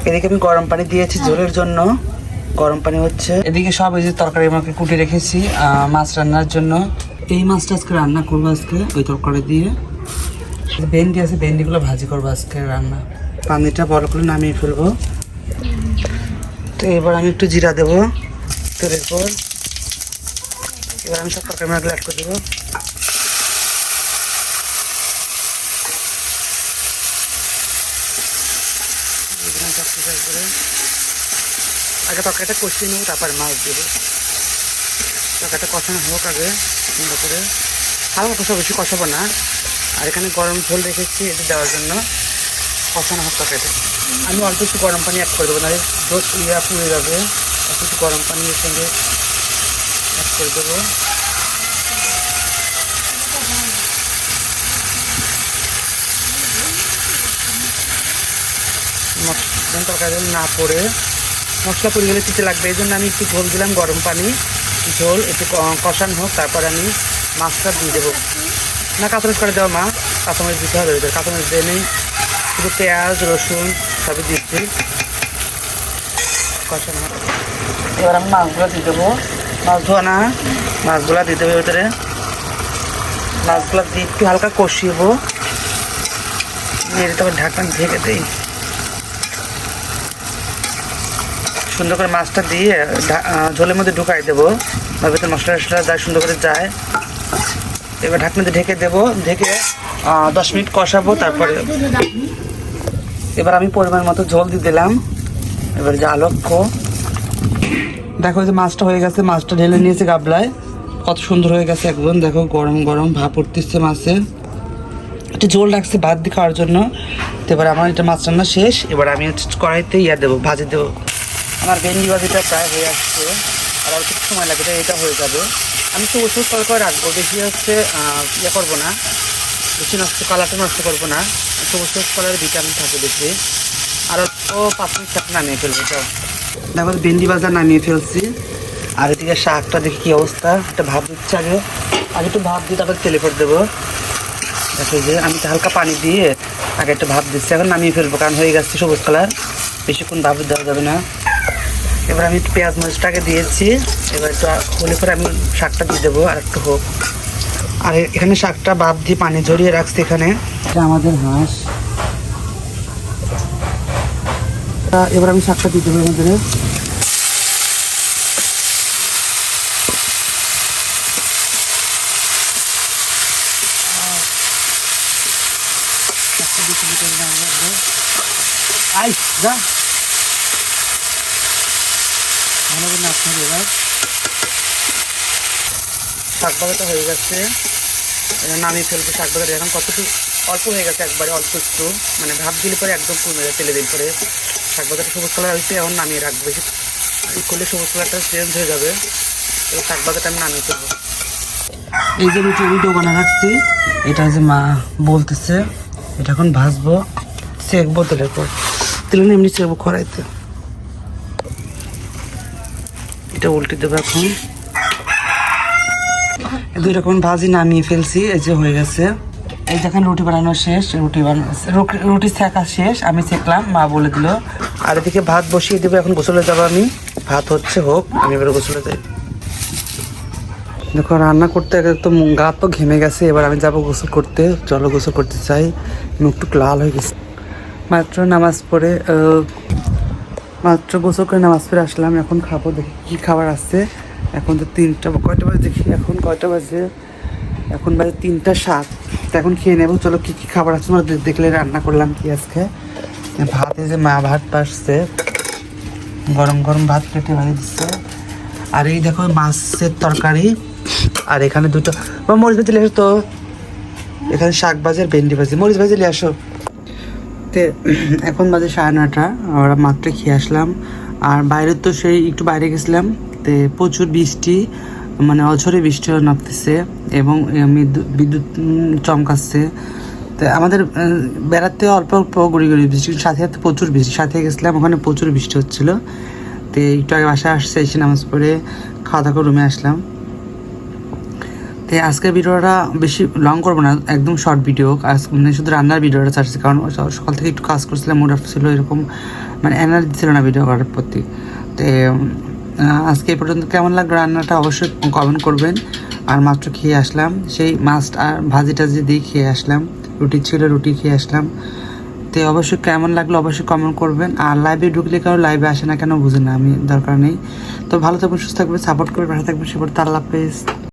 এদিকে আমি গরম পানি দিয়েছি ঝোলের জন্য, গরম পানি হচ্ছে। এদিকে সব এই যে তরকারি আমাকে কুটে রেখেছি মাছ রান্নার জন্য। এই মাছটা আজকে রান্না করবো আজকে ওই তরকারি দিয়ে। ভেন্ডি আছে, ভেন্ডিগুলো ভাজি করবো আজকে রান্না। পানিটা বড় করে নামিয়ে ফেলবো। তো এবার আমি একটু জিরা দেবো তেলের পর। এবার আমি সব তরকারি মাছগুলো অ্যাড করে দেবো। আগে তরকারিটা কষিয়ে নেবো, তারপরে মাছ দেবো। তরকারিটা কষানো হোক আগে সুন্দর করে, হালকা কষা, বেশি কষাবো না। আর এখানে গরম ঝোল রেখেছি এটা দেওয়ার জন্য, কষানো হোক তরকারিটা। আমি অল্প একটু গরম পানি অ্যাড করে দেবো, নাহলে ঝোল পুড়ে যাবে। অল্প একটু গরম পানির সঙ্গে অ্যাড করে দেবো। তরকারি না পড়ে, মশলা পড়ে গেলে তিতে লাগবে, এই জন্য আমি একটু ঝোল দিলাম, গরম পানি ঝোল একটু কষানো হোক, তারপর আমি মাছটা দিয়ে দেবো। না কাঁচামরিচ করে দেওয়া মা, কাঁচামরিচ দিতে হবে, কাঁচামরিচ দিয়ে নেই, শুধু পেঁয়াজ রসুন সবই দিচ্ছি, কষানো হোক। এবার আমি মাছগুলো দিয়ে দেবো, মাছ ধোয়া না, মাছগুলো দিয়ে দেবো ভিতরে। মাছগুলো দিয়ে একটু হালকা কষিয়েবো, নেড়ে তবে ঢাকনা ঢেকে দিই। সুন্দর করে মাছটা দিয়ে ঝোলের মধ্যে ঢুকাই দেবো, তার ভিতরে মশলা টশলা যায় সুন্দর করে যায়। এবার ঢাকনা দিয়ে ঢেকে দেবো, ঢেকে 10 মিনিট কষাবো। তারপরে এবার আমি পরিমাণ মতো ঝোল দিয়ে দিলাম। এবার যা লক্ষ্য দেখো যে মাছটা হয়ে গেছে, মাছটা ঢেলে নিয়েছে গাবলায়, কত সুন্দর হয়ে গেছে একদম। দেখো গরম গরম ভাপ উঠতেছে মাছের, একটু ঝোল রাখছে ভাত দিয়ে খাওয়ার জন্য। তো এবার আমার এটা মাছ রান্না শেষ। এবার আমি কড়াইতে দেবো, ভাজি দেবো। আমার ভেন্ডি ভাজিটা প্রায় হয়ে আসছে, আর অল্প কিছু সময় লাগবে, এটা হয়ে যাবে। আমি তো ওষুধ করে রাখবো, বেশি হচ্ছে করবো না, বেশি নষ্ট, কালারটা নষ্ট করবো না। তো ওষুধ কালারের ভিটামিন থাকে বেশি। আর অল্প 5 মিনিট শাক নামিয়ে ফেলবো। তাও দেখো ভেন্ডি ভাজা নামিয়ে ফেলছি। আর এদিকে শাকটা দেখি কী অবস্থা, একটা ভাব দিচ্ছে আগে, একটু ভাব দিয়ে তারপর তেলে করে দেবো। দেখো যে আমি তো হালকা পানি দিয়ে আগে একটু ভাব দিচ্ছি, এখন নামিয়ে ফেলবো, কারণ হয়ে গেছে সবুজ কালার, বেশিক্ষণ ভাব দেওয়া যাবে না। এবার আমি পেঁয়াজ মরিচটাকে দিয়েছি, এবার একটু হলে পরে আমি শাকটা দিয়ে দেবো আর একটু হোক। আর এখানে শাকটা ভাপ দিয়ে পানি ঝরিয়ে রাখছি। এখানে এটা আমাদের হাঁস। এবার আমি শাকটা দিয়ে দেবো আমাদের। যা ভালো করে নাড়তে হবে। এবার শাক ভাজাটা হয়ে গেছে, নামিয়ে ফেলবো শাক ভাজাটা। এখন কতটুকু অল্প হয়ে গেছে, একবারে অল্প একটু, মানে ভাপ দিলে পরে একদম কমে যায়, তেলে দিন পরে শাক ভাজাটা সবুজ কালার হয়েছে। এখন নামিয়ে রাখবো, বেশি করলে সবুজ কালারটা চেঞ্জ হয়ে যাবে। এবার শাক ভাজাটা আমি নামিয়ে ফেলবো। এই যে আমি ডোবানা রাখছি, এটা যে মা বলতেছে এটা এখন ভাজবো, সেঁকবো তেলের পর। তেলে এমনি সেঁকবো খড়াইতে, এটা উল্টে দেবো। এখন 2 রকম ভাজি নামিয়ে ফেলছি, এই যে হয়ে গেছে। এই যখন রুটি বানানো শেষ, রুটি সেঁকা শেষ, আমি সেঁকলাম, মা বলে দিল। আর এদিকে ভাত বসিয়ে দেবো, এখন গোসলে যাবো আমি। ভাত হচ্ছে হোক, আমি এবার গোসলে যাই। দেখো রান্না করতে তো গা তো ঘেমে গেছে, এবার আমি যাবো গোসল করতে। চলো গোসল করতে চাই, মুখটুক লাল হয়ে গেছে। মাত্র গোসল করে নামাজ পড়ে আসলাম, এখন খাবো। দেখি কী খাবার আসছে। এখন তো 3টা, কয়টা বাজে দেখি, এখন কয়টা বাজে, এখন বাজে 3:07। তো এখন খেয়ে নেবো। চলো কী কী খাবার আছে তোমরা দেখলে, রান্না করলাম কি আজকে। ভাত, এই যে মা ভাত পাসছে, গরম গরম ভাত প্লেটে ভাজি দিচ্ছে। আর এই দেখো মাছের তরকারি, আর এখানে 2টো মরিচ ভাজি নিয়ে আসো তো। এখানে শাক ভাজি আর ভেন্ডি ভাজি, মরিচ ভাজি নিয়ে আসো। তো এখন বাজে 9:30, আমরা মাত্র খেয়ে আসলাম। আর বাইরে তো সেই একটু বাইরে গেছিলাম, তো প্রচুর বৃষ্টি, মানে অঝরে বৃষ্টি নামতেছে এবং বিদ্যুৎ চমকাচ্ছে। তো আমাদের বেড়াতে অল্প অল্প গুড়ি গুড়ি বৃষ্টি, সাথে সাথে প্রচুর বৃষ্টি। সাথে গেছিলাম, ওখানে প্রচুর বৃষ্টি হচ্ছিলো। তো একটু আগে বাসায় আসছে, এসে নামাজ পড়ে খাওয়া দাওয়া করে রুমে আসলাম। তো তো আজকের ভিডিওটা বেশি লং করবো না, একদম শর্ট ভিডিও। মানে শুধু রান্নার ভিডিওটা ছাড়ছি, কারণ সকাল থেকে একটু কাজ করছিলাম, মুড অফ ছিল, এরকম মানে এনার্জি ছিল না ভিডিও করার প্রতি। তো আজকে এই পর্যন্ত কেমন লাগলো রান্নাটা অবশ্যই কমেন্ট করবেন। আর মাত্র খেয়ে আসলাম, সেই মাছ আর ভাজি টাজি দিয়ে খেয়ে আসলাম, রুটি ছিল রুটি খেয়ে আসলাম। তো অবশ্যই কেমন লাগলো অবশ্যই কমেন্ট করবেন। আর লাইভে ঢুকলে কারো লাইভে আসে না কেন বুঝে না আমি, দরকার নেই। তো ভালো থাকবেন, সুস্থ থাকবেন, সাপোর্ট করবেন, ভালো থাকবেন, সে করতে। আল্লাহ হাফেজ।